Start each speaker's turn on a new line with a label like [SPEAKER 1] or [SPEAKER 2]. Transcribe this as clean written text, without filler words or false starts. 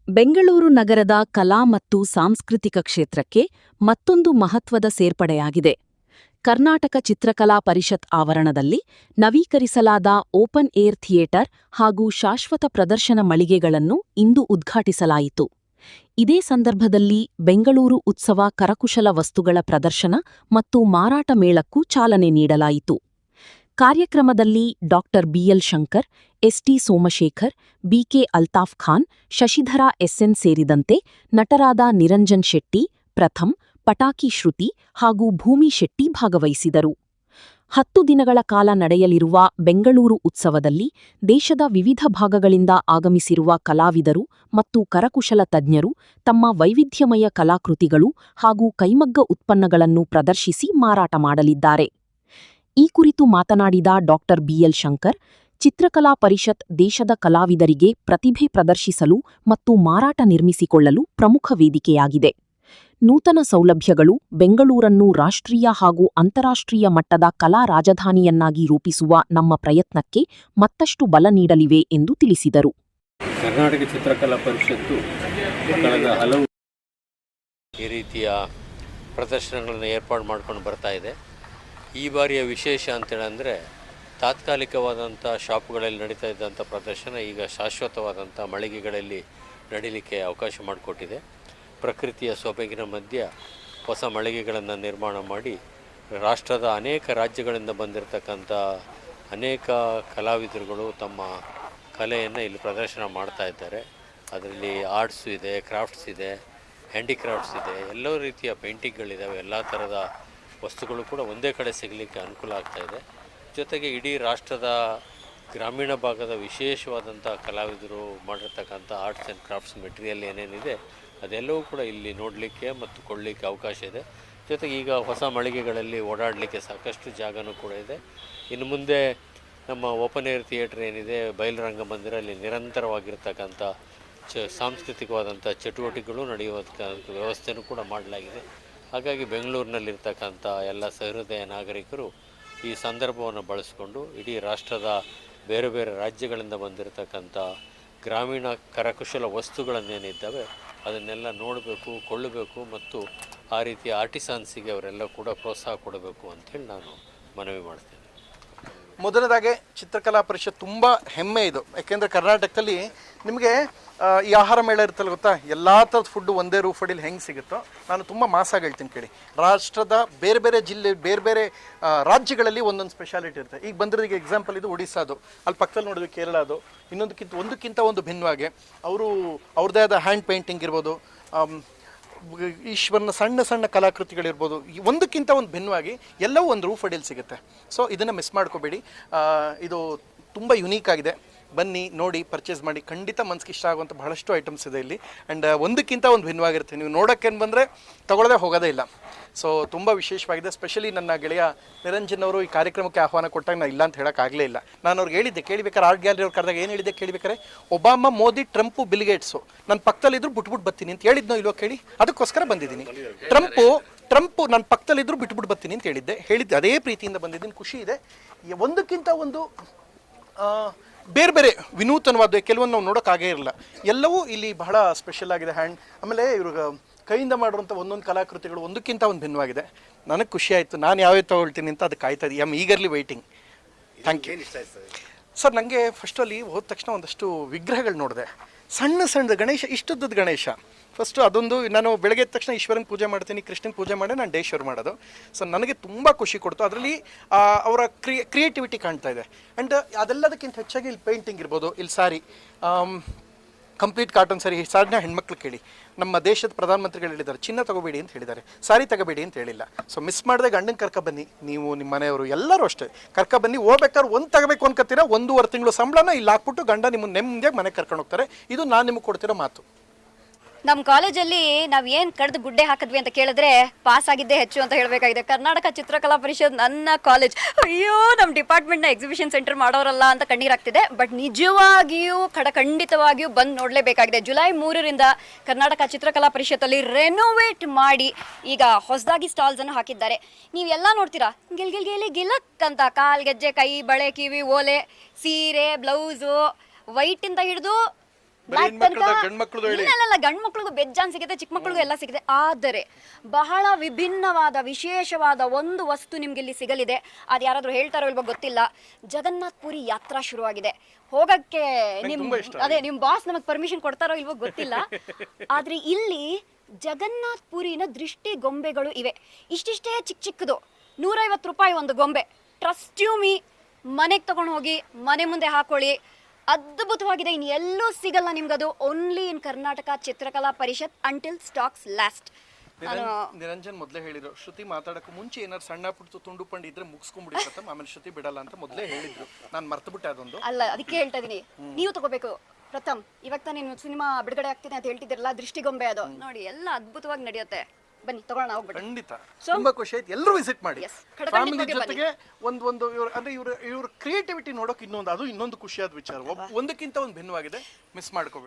[SPEAKER 1] ಬೆಂಗಳೂರು ನಗರದ ಕಲಾ ಮತ್ತು ಸಾಂಸ್ಕೃತಿಕ ಕ್ಷೇತ್ರಕ್ಕೆ ಮತ್ತೊಂದು ಮಹತ್ವದ ಸೇರ್ಪಡೆಯಾಗಿದೆ. ಕರ್ನಾಟಕ ಚಿತ್ರಕಲಾ ಪರಿಷತ್ ಆವರಣದಲ್ಲಿ ನವೀಕರಿಸಲಾದ ಓಪನ್ ಏರ್ ಥಿಯೇಟರ್ ಹಾಗೂ ಶಾಶ್ವತ ಪ್ರದರ್ಶನ ಮಳಿಗೆಗಳನ್ನು ಇಂದು ಉದ್ಘಾಟಿಸಲಾಯಿತು. ಇದೇ ಸಂದರ್ಭದಲ್ಲಿ ಬೆಂಗಳೂರು ಉತ್ಸವ ಕರಕುಶಲ ವಸ್ತುಗಳ ಪ್ರದರ್ಶನ ಮತ್ತು ಮಾರಾಟ ಮೇಳಕ್ಕೂ ಚಾಲನೆ ನೀಡಲಾಯಿತು. ಕಾರ್ಯಕ್ರಮದಲ್ಲಿ B L Shankar, S T Somashekar, B K Altaf Khan, Shashidhara S N ಸೇರಿದಂತೆ ನಟರಾದ ನಿರಂಜನ್ ಶೆಟ್ಟಿ, ಪ್ರಥಮ್, ಪಟಾಕಿ ಶ್ರುತಿ ಹಾಗೂ ಭೂಮಿ ಶೆಟ್ಟಿ ಭಾಗವಹಿಸಿದರು. 10 ದಿನಗಳ ಕಾಲ ನಡೆಯಲಿರುವ ಬೆಂಗಳೂರು ಉತ್ಸವದಲ್ಲಿ ದೇಶದ ವಿವಿಧ ಭಾಗಗಳಿಂದ ಆಗಮಿಸಿರುವ ಕಲಾವಿದರು ಮತ್ತು ಕರಕುಶಲ ತಜ್ಞರು ತಮ್ಮ ವೈವಿಧ್ಯಮಯ ಕಲಾಕೃತಿಗಳು ಹಾಗೂ ಕೈಮಗ್ಗ ಉತ್ಪನ್ನಗಳನ್ನು ಪ್ರದರ್ಶಿಸಿ ಮಾರಾಟ ಮಾಡಲಿದ್ದಾರೆ. ಈ ಕುರಿತು ಮಾತನಾಡಿದ ಬಿಎಲ್ ಶಂಕರ್, ಚಿತ್ರಕಲಾ ಪರಿಷತ್ ದೇಶದ ಕಲಾವಿದರಿಗೆ ಪ್ರತಿಭೆ ಪ್ರದರ್ಶಿಸಲು ಮತ್ತು ಮಾರಾಟ ನಿರ್ಮಿಸಿಕೊಳ್ಳಲು ಪ್ರಮುಖ ವೇದಿಕೆಯಾಗಿದೆ. ನೂತನ ಸೌಲಭ್ಯಗಳು ಬೆಂಗಳೂರನ್ನು ರಾಷ್ಟ್ರೀಯ ಹಾಗೂ ಅಂತಾರಾಷ್ಟ್ರೀಯ ಮಟ್ಟದ ಕಲಾ ರಾಜಧಾನಿಯನ್ನಾಗಿ ರೂಪಿಸುವ ನಮ್ಮ ಪ್ರಯತ್ನಕ್ಕೆ ಮತ್ತಷ್ಟು ಬಲ ನೀಡಲಿವೆ ಎಂದು ತಿಳಿಸಿದರು.
[SPEAKER 2] ಕರ್ನಾಟಕ ಚಿತ್ರಕಲಾ ಪರಿಷತ್ತು ಕಳೆದ ಹಲವು ಈ ರೀತಿಯ ಪ್ರದರ್ಶನಗಳನ್ನು ಏರ್ಪಾಡು ಮಾಡ್ಕೊಂಡು ಬರ್ತಾ ಇದೆ. ಈ ಬಾರಿಯ ವಿಶೇಷ ಅಂತೇಳಂದರೆ ತಾತ್ಕಾಲಿಕವಾದಂಥ ಶಾಪ್ಗಳಲ್ಲಿ ನಡೀತಾ ಇದ್ದಂಥ ಪ್ರದರ್ಶನ ಈಗ ಶಾಶ್ವತವಾದಂಥ ಮಳಿಗೆಗಳಲ್ಲಿ ನಡೀಲಿಕ್ಕೆ ಅವಕಾಶ ಮಾಡಿಕೊಟ್ಟಿದೆ. ಪ್ರಕೃತಿಯ ಸೊಬಗಿನ ಮಧ್ಯೆ ಹೊಸ ಮಳಿಗೆಗಳನ್ನು ನಿರ್ಮಾಣ ಮಾಡಿ ರಾಷ್ಟ್ರದ ಅನೇಕ ರಾಜ್ಯಗಳಿಂದ ಬಂದಿರತಕ್ಕಂಥ ಅನೇಕ ಕಲಾವಿದರುಗಳು ತಮ್ಮ ಕಲೆಯನ್ನು ಇಲ್ಲಿ ಪ್ರದರ್ಶನ ಮಾಡ್ತಾ ಇದ್ದಾರೆ. ಅದರಲ್ಲಿ ಆರ್ಟ್ಸು ಇದೆ, ಕ್ರಾಫ್ಟ್ಸ್ ಇದೆ, ಹ್ಯಾಂಡಿಕ್ರಾಫ್ಟ್ಸ್ ಇದೆ, ಎಲ್ಲ ರೀತಿಯ ಪೇಂಟಿಂಗ್ಗಳಿದ್ದಾವೆ. ಎಲ್ಲ ಥರದ ವಸ್ತುಗಳು ಕೂಡ ಒಂದೇ ಕಡೆ ಸಿಗಲಿಕ್ಕೆ ಅನುಕೂಲ ಆಗ್ತಾಯಿದೆ. ಜೊತೆಗೆ ಇಡೀ ರಾಷ್ಟ್ರದ ಗ್ರಾಮೀಣ ಭಾಗದ ವಿಶೇಷವಾದಂಥ ಕಲಾವಿದರು ಮಾಡಿರ್ತಕ್ಕಂಥ ಆರ್ಟ್ಸ್ ಆ್ಯಂಡ್ ಕ್ರಾಫ್ಟ್ಸ್ ಮೆಟೀರಿಯಲ್ ಏನೇನಿದೆ ಅದೆಲ್ಲವೂ ಕೂಡ ಇಲ್ಲಿ ನೋಡಲಿಕ್ಕೆ ಮತ್ತು ಕೊಡಲಿಕ್ಕೆ ಅವಕಾಶ ಇದೆ. ಜೊತೆಗೆ ಈಗ ಹೊಸ ಮಳಿಗೆಗಳಲ್ಲಿ ಓಡಾಡಲಿಕ್ಕೆ ಸಾಕಷ್ಟು ಜಾಗನೂ ಕೂಡ ಇದೆ. ಇನ್ನು ಮುಂದೆ ನಮ್ಮ ಓಪನ್ ಏರ್ ಥಿಯೇಟ್ರ್ ಏನಿದೆ, ಬಯಲು ಮಂದಿರ, ಅಲ್ಲಿ ನಿರಂತರವಾಗಿರ್ತಕ್ಕಂಥ ಸಾಂಸ್ಕೃತಿಕವಾದಂಥ ಚಟುವಟಿಕೆಗಳು ನಡೆಯುವಂಥ ವ್ಯವಸ್ಥೆನೂ ಕೂಡ ಮಾಡಲಾಗಿದೆ. ಹಾಗಾಗಿ ಬೆಂಗಳೂರಿನಲ್ಲಿರ್ತಕ್ಕಂಥ ಎಲ್ಲ ಸಹೃದಯ ನಾಗರಿಕರು ಈ ಸಂದರ್ಭವನ್ನು ಬಳಸಿಕೊಂಡು ಇಡೀ ರಾಷ್ಟ್ರದ ಬೇರೆ ಬೇರೆ ರಾಜ್ಯಗಳಿಂದ ಬಂದಿರತಕ್ಕಂಥ ಗ್ರಾಮೀಣ ಕರಕುಶಲ ವಸ್ತುಗಳನ್ನೇನಿದ್ದಾವೆ ಅದನ್ನೆಲ್ಲ ನೋಡಬೇಕು, ಕೊಳ್ಳಬೇಕು ಮತ್ತು ಆ ರೀತಿಯ ಆರ್ಟಿಸಾನ್ಸಿಗೆ ಅವರೆಲ್ಲ ಕೂಡ ಪ್ರೋತ್ಸಾಹ ಕೊಡಬೇಕು ಅಂಥೇಳಿ ನಾನು ಮನವಿ ಮಾಡ್ತೇನೆ.
[SPEAKER 3] ಮೊದಲದಾಗೆ ಚಿತ್ರಕಲಾ ಪರಿಷತ್ ತುಂಬ ಹೆಮ್ಮೆ ಇದು. ಯಾಕೆಂದರೆ ಕರ್ನಾಟಕದಲ್ಲಿ ನಿಮಗೆ ಈ ಆಹಾರ ಮೇಳ ಇರುತ್ತಲ್ಲ ಗೊತ್ತಾ, ಎಲ್ಲ ಥರದ ಫುಡ್ಡು ಒಂದೇ ರೂಫ್ ಅಡಿಲಿ ಹೆಂಗೆ ಸಿಗುತ್ತೋ, ನಾನು ತುಂಬ ಮಾಸಾಗಿ ಹೇಳ್ತೀನಿ ಕೇಳಿ. ರಾಷ್ಟ್ರದ ಬೇರೆ ಬೇರೆ ಜಿಲ್ಲೆ, ಬೇರೆ ಬೇರೆ ರಾಜ್ಯಗಳಲ್ಲಿ ಒಂದೊಂದು ಸ್ಪೆಷಾಲಿಟಿ ಇರುತ್ತೆ. ಈಗ ಬಂದಿರೋದಕ್ಕೆ ಎಕ್ಸಾಂಪಲ್ ಇದು ಒಡಿಸ್ಸಾದು, ಅಲ್ಲಿ ಪಕ್ಕದಲ್ಲಿ ನೋಡಿದ್ವಿ ಕೇರಳದು, ಒಂದಕ್ಕಿಂತ ಒಂದು ಭಿನ್ನವಾಗಿ ಅವರು ಅವ್ರದ್ದೇ ಆದ ಹ್ಯಾಂಡ್ ಪೇಂಟಿಂಗ್ ಇರ್ಬೋದು, ಈಶ್ವರನ ಸಣ್ಣ ಸಣ್ಣ ಕಲಾಕೃತಿಗಳಿರ್ಬೋದು, ಒಂದಕ್ಕಿಂತ ಒಂದು ಭಿನ್ನವಾಗಿ ಎಲ್ಲವೂ ಒಂದು ರೂಫ್ ಅಡಿಯಲ್ಲಿ ಸಿಗುತ್ತೆ. ಸೊ ಇದನ್ನು ಮಿಸ್ ಮಾಡ್ಕೋಬೇಡಿ. ಇದು ತುಂಬ ಯುನೀಕ್ ಆಗಿದೆ. ಬನ್ನಿ, ನೋಡಿ, ಪರ್ಚೇಸ್ ಮಾಡಿ. ಖಂಡಿತ ಮನಸ್ಸಿಗೆ ಇಷ್ಟ ಆಗುವಂಥ ಬಹಳಷ್ಟು ಐಟಮ್ಸ್ ಇದೆ ಇಲ್ಲಿ. ಆ್ಯಂಡ್ ಒಂದಕ್ಕಿಂತ ಒಂದು ಭಿನ್ನವಾಗಿರುತ್ತೆ. ನೀವು ನೋಡೋಕ್ಕೇನು ಬಂದರೆ ತಗೊಳ್ಳೋದೇ ಹೋಗೋದೇ ಇಲ್ಲ. ಸೊ ತುಂಬ ವಿಶೇಷವಾಗಿದೆ. ಸ್ಪೆಷಲಿ ನನ್ನ ಗೆಳೆಯ ನಿರಂಜನ್ ಅವರು ಈ ಕಾರ್ಯಕ್ರಮಕ್ಕೆ ಆಹ್ವಾನ ಕೊಟ್ಟಾಗ ನಾನು ಇಲ್ಲ ಅಂತ ಹೇಳೋಕ್ಕಾಗಲೇ ಇಲ್ಲ. ನಾನು ಅವ್ರಿಗೆ ಹೇಳಿದ್ದೆ, ಕೇಳಿಬೇಕಾರೆ ಆರ್ಟ್ ಗ್ಯಾಲರಿ ಅವ್ರು ಕರೆದಾಗ ಏನು ಹೇಳಿದ್ದೆ ಕೇಳಿಬೇಕಾರೆ, ಒಬಾಮ, ಮೋದಿ, ಟ್ರಂಪು, ಬಿಲ್ಗೇಟ್ಸು ನನ್ನ ಪಕ್ಕದಲ್ಲಿದ್ದರು ಬಿಟ್ಬಿಟ್ಟು ಬರ್ತೀನಿ ಅಂತ ಹೇಳಿದ್ನೋ ಇಲ್ವೋ ಕೇಳಿ, ಅದಕ್ಕೋಸ್ಕರ ಬಂದಿದ್ದೀನಿ. ಟ್ರಂಪು ನನ್ನ ಪಕ್ಕದಲ್ಲಿದ್ದರು ಬಿಟ್ಬಿಟ್ಟು ಬರ್ತೀನಿ ಅಂತ ಹೇಳಿದ್ದೆ ಅದೇ ಪ್ರೀತಿಯಿಂದ ಬಂದಿದ್ದೀನಿ. ಖುಷಿ ಇದೆ. ಒಂದಕ್ಕಿಂತ ಒಂದು ಬೇರೆ ಬೇರೆ ವಿನೂತನವಾದ ಕೆಲವೊಂದು ನಾವು ನೋಡೋಕ್ಕಾಗೇ ಇರಲ್ಲ. ಎಲ್ಲವೂ ಇಲ್ಲಿ ಬಹಳ ಸ್ಪೆಷಲ್ ಆಗಿದೆ. ಆಮೇಲೆ ಇವ್ರಿಗೆ ಕೈಯಿಂದ ಮಾಡಿರುವಂಥ ಒಂದೊಂದು ಕಲಾಕೃತಿಗಳು ಒಂದಕ್ಕಿಂತ ಒಂದು ಭಿನ್ನವಾಗಿದೆ. ನನಗೆ ಖುಷಿ ಆಯಿತು. ನಾನು ಯಾವ್ಯಾವ ತೊಗೊಳ್ತೀನಿ ಅಂತ ಅದು ಕಾಯ್ತಾ ಇದ್ದೀನಿ. Eagerly waiting. Thank you sir. ನನಗೆ ಫಸ್ಟಲ್ಲಿ ಹೋದ ತಕ್ಷಣ ಒಂದಷ್ಟು ವಿಗ್ರಹಗಳು ನೋಡಿದೆ. ಸಣ್ಣದು ಗಣೇಶ, ಇಷ್ಟುದ್ದದ ಗಣೇಶ. ಫಸ್ಟು ಅದೊಂದು, ನಾನು ಬೆಳಗ್ಗೆ ಎದ್ದ ತಕ್ಷಣ ಈಶ್ವರನ ಪೂಜೆ ಮಾಡ್ತೀನಿ, ಕೃಷ್ಣನ ಪೂಜೆ ಮಾಡಿ ನಾನು ಡೇ ಶುರು ಮಾಡೋದು. ಸೊ ನನಗೆ ತುಂಬ ಖುಷಿ ಕೊಡ್ತು. ಅದರಲ್ಲಿ ಅವರ ಕ್ರಿಯೇಟಿವಿಟಿ ಕಾಣ್ತಾ ಇದೆ. ಆ್ಯಂಡ್ ಅದೆಲ್ಲದಕ್ಕಿಂತ ಹೆಚ್ಚಾಗಿ ಇಲ್ಲಿ ಪೇಂಟಿಂಗ್ ಇರ್ಬೋದು, ಇಲ್ಲಿ ಸಾರಿ, ಕಂಪ್ಲೀಟ್ ಕಾಟನ್ ಸಾರಿನ ಹೆಣ್ಮಕ್ಳು ಕೇಳಿ. ನಮ್ಮ ದೇಶದ ಪ್ರಧಾನಮಂತ್ರಿಗಳು ಹೇಳಿದ್ದಾರೆ, ಚಿನ್ನ ತಗೋಬೇಡಿ ಅಂತ ಹೇಳಿದ್ದಾರೆ, ಸಾರಿ ತಗೋಬೇಡಿ ಅಂತ ಹೇಳಿಲ್ಲ. ಸೊ ಮಿಸ್ ಮಾಡದೆ ಗಂಡನ ಕರ್ಕೊಬನ್ನಿ, ನೀವು ನಿಮ್ಮ ಮನೆಯವರು ಎಲ್ಲರೂ ಅಷ್ಟೇ ಕರ್ಕೊಬನ್ನಿ. ಹೋಗ್ಬೇಕಾದ್ರೆ ಒಂದು ತಗೋಬೇಕು ಅನ್ಕೋತೀರಾ, 1.5 ತಿಂಗಳು ಸಂಬಳನ ಇಲ್ಲಿ ಹಾಕ್ಬಿಟ್ಟು ಗಂಡ ನಿಮ್ಮನ್ನು ನೆಮ್ಮದಿಯಾಗಿ ಮನೆಗೆ ಕರ್ಕೊಂಡು ಹೋಗ್ತಾರೆ. ಇದು ನಾನು ನಿಮಗೆ ಕೊಡ್ತಿರೋ ಮಾತು.
[SPEAKER 4] ನಮ್ಮ ಕಾಲೇಜಲ್ಲಿ ನಾವು ಏನು ಕಡ್ದು ಗುಡ್ಡೆ ಹಾಕಿದ್ವಿ ಅಂತ ಕೇಳಿದ್ರೆ ಪಾಸ್ ಆಗಿದ್ದೇ ಹೆಚ್ಚು ಅಂತ ಹೇಳಬೇಕಾಗಿದೆ. ಕರ್ನಾಟಕ ಚಿತ್ರಕಲಾ ಪರಿಷತ್ ನನ್ನ ಕಾಲೇಜ್. ಅಯ್ಯೋ, ನಮ್ಮ ಡಿಪಾರ್ಟ್ಮೆಂಟ್ನ ಎಕ್ಸಿಬಿಷನ್ ಸೆಂಟರ್ ಮಾಡೋರಲ್ಲ ಅಂತ ಕಣ್ಣೀರಾಗ್ತಿದೆ. ಬಟ್ ನಿಜವಾಗಿಯೂ ಖಂಡಿತವಾಗಿಯೂ ಬಂದು ನೋಡಲೇಬೇಕಾಗಿದೆ. ಜುಲೈ 3ರಿಂದ ಕರ್ನಾಟಕ ಚಿತ್ರಕಲಾ ಪರಿಷತ್ತಲ್ಲಿ ರೆನೋವೇಟ್ ಮಾಡಿ ಈಗ ಹೊಸದಾಗಿ ಸ್ಟಾಲ್ಸನ್ನು ಹಾಕಿದ್ದಾರೆ. ನೀವೆಲ್ಲ ನೋಡ್ತೀರಾ, ಗಿಲಕ್ ಅಂತ ಕಾಲ್ಗೆಜ್ಜೆ, ಕೈ, ಬಳೆ, ಕಿವಿ, ಓಲೆ, ಸೀರೆ, ಬ್ಲೌಸು, ವೈಟಿಂದ ಹಿಡಿದು ಬ್ಲಾಕ್
[SPEAKER 3] ಹೆಣ್ಮಕ್ಳದ, ಗಂಡ್ಮಕ್ಳದು ಹೇಳಿ.
[SPEAKER 4] ಇಲ್ಲ ಗಂಡ್ ಮಕ್ಳಿಗೂ ಬೆಜ್ಜಾನ್ ಸಿಗುತ್ತೆ, ಚಿಕ್ಕ ಮಕ್ಳಿಗೂ ಎಲ್ಲ ಸಿಗುತ್ತೆ. ಆದರೆ ಬಹಳ ವಿಭಿನ್ನವಾದ ವಿಶೇಷವಾದ ಒಂದು ವಸ್ತು ನಿಮ್ಗೆ ಇಲ್ಲಿ ಸಿಗಲಿದೆ. ಅದು ಯಾರಾದ್ರೂ ಹೇಳ್ತಾರೋ ಇಲ್ವೋ ಗೊತ್ತಿಲ್ಲ. ಜಗನ್ನಾಥ್ ಪುರಿ ಯಾತ್ರಾ ಶುರುವಾಗಿದೆ. ಹೋಗಕ್ಕೆ ನಿಮ್ ಬಾಸ್ ನಮಗ್ ಪರ್ಮಿಷನ್ ಕೊಡ್ತಾರೋ ಇಲ್ವೋ ಗೊತ್ತಿಲ್ಲ. ಆದ್ರೆ ಇಲ್ಲಿ ಜಗನ್ನಾಥ್ ಪುರಿನ ದೃಷ್ಟಿ ಗೊಂಬೆಗಳು ಇವೆ. ಇಷ್ಟಿಷ್ಟೇ ಚಿಕ್ಕದು, 150 ರೂಪಾಯಿ ಒಂದು ಗೊಂಬೆ. ಟ್ರಸ್ಟ್ ಯು ಮೀ, ಮನೆಗೆ ತಗೊಂಡು ಹೋಗಿ ಮನೆ ಮುಂದೆ ಹಾಕೊಳ್ಳಿ. ಅದ್ಭುತವಾಗಿದೆ. ಇನ್ನು ಎಲ್ಲೂ ಸಿಗಲ್ಲ ನಿಮ್ಗದು. ಓನ್ಲಿ ಇನ್ ಕರ್ನಾಟಕ ಚಿತ್ರಕಲಾ ಪರಿಷತ್ ಅಂಟಿಲ್ ಸ್ಟಾಕ್ಸ್ ಲಾಸ್ಟ್.
[SPEAKER 3] ನಿರಂಜನ್ ಮೊದಲೇ ಹೇಳಿದ್ರು, ಶ್ರುತಿ ಮಾತಾಡಕ್ಕೆ ಮುಂಚೆ ಏನಾದ್ರು ಸಣ್ಣ ಪುಟ್ಟು ತುಂಡು ಪಂಡು ಇದ್ರೆ ಮುಗಿಸ್ಕೊಂಡ್ಬಿಡಿತ್ತ, ಆಮೇಲೆ ಶ್ರುತಿ ಬಿಡಲ್ಲ ಅಂತ ಮೊದಲೇ ಹೇಳಿದ್ರು. ನಾನು ಮರ್ತು ಬಿಟ್ಟೆ ಅದೊಂದು.
[SPEAKER 4] ಅಲ್ಲ, ಅದಕ್ಕೆ ಹೇಳ್ತಾ ಇದೀನಿ, ನೀವು ತಗೋಬೇಕು. ಪ್ರಥಮ್, ಇವಾಗ ತಾನೇ ನೀವು ಸಿನಿಮಾ ಬಿಡುಗಡೆ ಆಗ್ತಿದೆ ಅಂತ ಹೇಳ್ತಿದ್ರಲ್ಲ, ದೃಷ್ಟಿಗೊಂಬೆ ಅದು ನೋಡಿ, ಎಲ್ಲ ಅದ್ಭುತವಾಗಿ ನಡೆಯುತ್ತೆ. ಬನ್ನಿ ತಗೊಳ್ಳೋಣ, ಹೋಗ್ಬಿಟ್ಟು.
[SPEAKER 3] ಖಂಡಿತ ತುಂಬಾ ಖುಷಿ ಆಯ್ತು. ಎಲ್ಲರೂ ವಿಸಿಟ್ ಮಾಡಿ
[SPEAKER 4] Yes.
[SPEAKER 3] ಫ್ಯಾಮಿಲಿ ಜೊತೆಗೆ. ಒಂದು ಇವ್ರ ಕ್ರಿಯೇಟಿವಿಟಿ ನೋಡೋಕೆ ಇನ್ನೊಂದು ಖುಷಿಯಾದ ವಿಚಾರ. ಒಂದಕ್ಕಿಂತ ಒಂದು ಭಿನ್ನವಾಗಿದೆ. ಮಿಸ್ ಮಾಡ್ಕೋಬೇಡಿ.